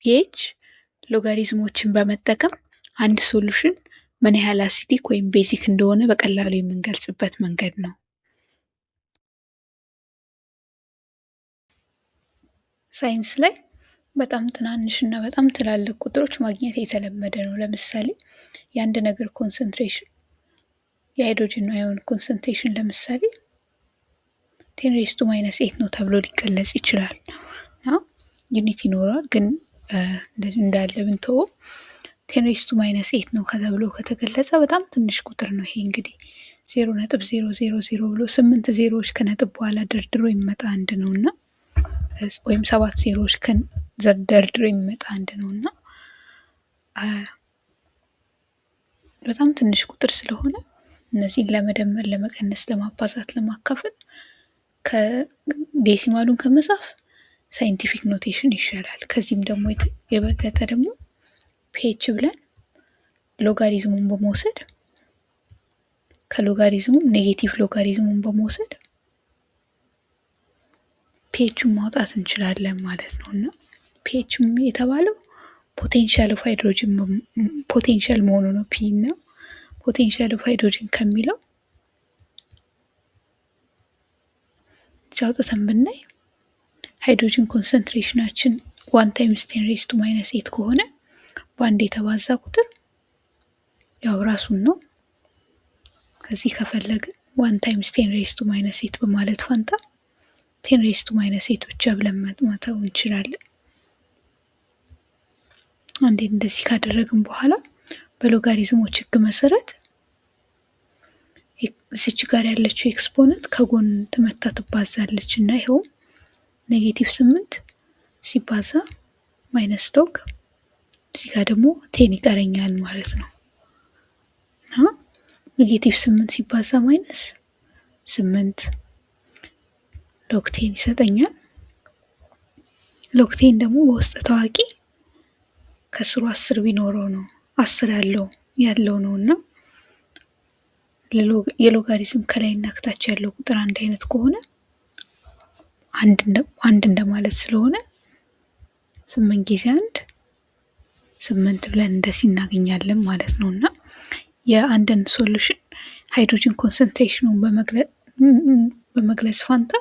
ፒኤች ሎጋሪዝሞችን በመጠቀም አንድ ሶሉሽን ምን ያህል አሲዲክ ወይም ቤዚክ እንደሆነ በቀላሉ የምንገልጽበት መንገድ ነው። ሳይንስ ላይ በጣም ትናንሽ እና በጣም ትላልቅ ቁጥሮች ማግኘት የተለመደ ነው። ለምሳሌ የአንድ ነገር ኮንሰንትሬሽን የሃይድሮጅን አዮን ኮንሰንትሬሽን ለምሳሌ 10⁻8 ነው ተብሎ ሊገለጽ ይችላል። ዩኒት ይኖረዋል ግን እንዳለ ብንተወው 10⁻8 ነው ተብሎ ከተገለጸ በጣም ትንሽ ቁጥር ነው። ይሄ እንግዲህ 0.000 ብሎ 8 ዜሮዎች ከነጥብ በኋላ ደርድሮ የሚመጣ አንድ ነው እና ወይም 7 ዜሮዎች ደርድሮ የሚመጣ አንድ ነው እና በጣም ትንሽ ቁጥር ስለሆነ እነዚህን ለመደመር፣ ለመቀነስ፣ ለማባዛት፣ ለማካፈል ከዴሲማሉን ከመጻፍ ሳይንቲፊክ ኖቴሽን ይሻላል። ከዚህም ደግሞ የበለጠ ደግሞ ፒኤች ብለን ሎጋሪዝሙን በመውሰድ ከሎጋሪዝሙም ኔጌቲቭ ሎጋሪዝሙን በመውሰድ ፒኤችን ማውጣት እንችላለን ማለት ነው እና ፒኤች የተባለው ፖቴንሻል ኦፍ ሃይድሮጅን ፖቴንሻል መሆኑ ነው። ፒ እና ፖቴንሻል ኦፍ ሃይድሮጅን ከሚለው አውጥተን ብናይ ሃይድሮጅን ኮንሰንትሬሽናችን 1 × 10⁻⁸ ከሆነ በአንድ የተባዛ ቁጥር ያው ራሱን ነው። ከዚህ ከፈለግን 1 × 10⁻⁸ በማለት ፋንታ 10⁻⁸ ብቻ ብለን መተው እንችላለን። አንዴ እንደዚህ ካደረግን በኋላ በሎጋሪዝሞች ህግ መሰረት እዚች ጋር ያለችው ኤክስፖነንት ከጎን ተመታ ትባዛለች እና ይኸውም -8 ሲባዛ ማይነስ ሎግ እዚህ ጋር ደግሞ 10 ይቀረኛል ማለት ነው። -8 ሲባዛ ማይነስ 8 ሎግ 10 ይሰጠኛል። ሎግ 10 ደግሞ በውስጥ ታዋቂ ከስሩ 10 ቢኖረው ነው 10 ያለው ነው እና የሎጋሪዝም ከላይና ከታች ያለው ቁጥር አንድ አይነት ከሆነ አንድ እንደማለት ስለሆነ 8 ጊዜ 1 8 ብለን እንደዚህ እናገኛለን ማለት ነው እና የአንድን ሶሉሽን ሃይድሮጅን ኮንሰንትሬሽኑን በመግለጽ ፋንታ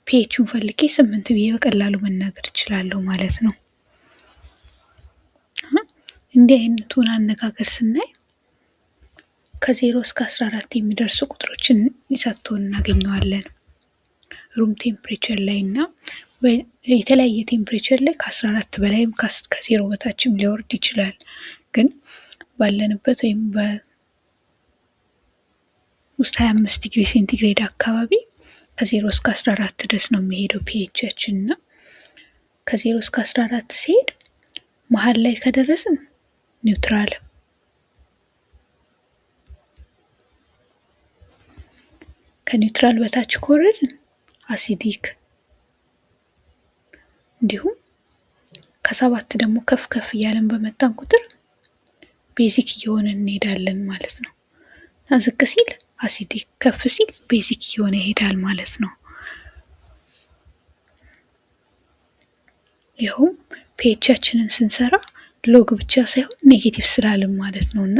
ፒኤችን ፈልጌ 8 ብዬ በቀላሉ መናገር እችላለሁ ማለት ነው። እንዲህ አይነቱን አነጋገር ስናይ ከ0 እስከ 14 የሚደርሱ ቁጥሮችን ሰጥቶን እናገኘዋለን። ሩም ቴምፕሬቸር ላይ እና የተለያየ ቴምፕሬቸር ላይ ከ14 በላይም ከ0 በታችም ሊወርድ ይችላል። ግን ባለንበት ወይም ውስጥ 25 ዲግሪ ሴንቲግሬድ አካባቢ ከ0 እስከ 14 ድረስ ነው የሚሄደው ፒኤቻችን እና ከ0 እስከ 14 ሲሄድ መሀል ላይ ከደረስን ኒውትራል፣ ከኒውትራል በታች ከወረድን አሲዲክ፣ እንዲሁም ከ7 ደግሞ ከፍ እያለን በመጣን ቁጥር ቤዚክ እየሆነ እንሄዳለን ማለት ነው እና ዝቅ ሲል አሲዲክ፣ ከፍ ሲል ቤዚክ እየሆነ ይሄዳል ማለት ነው። ይኸውም ፒኤቻችንን ስንሰራ ሎግ ብቻ ሳይሆን ኔጌቲቭ ስላልን ማለት ነው እና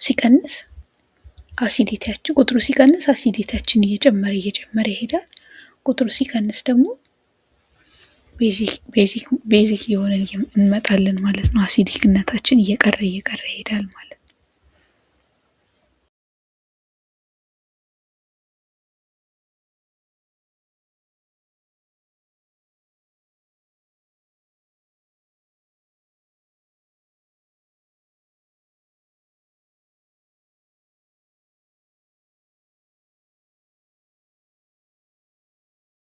ሲቀንስ አሲዲቲያችን ቁጥሩ ሲቀንስ አሲዲቲያችን እየጨመረ ይሄዳል። ቁጥሩ ሲቀንስ ደግሞ ቤዚክ እየሆነ እንመጣለን ማለት ነው። አሲዲክነታችን እየቀረ ይሄዳል ማለት ነው።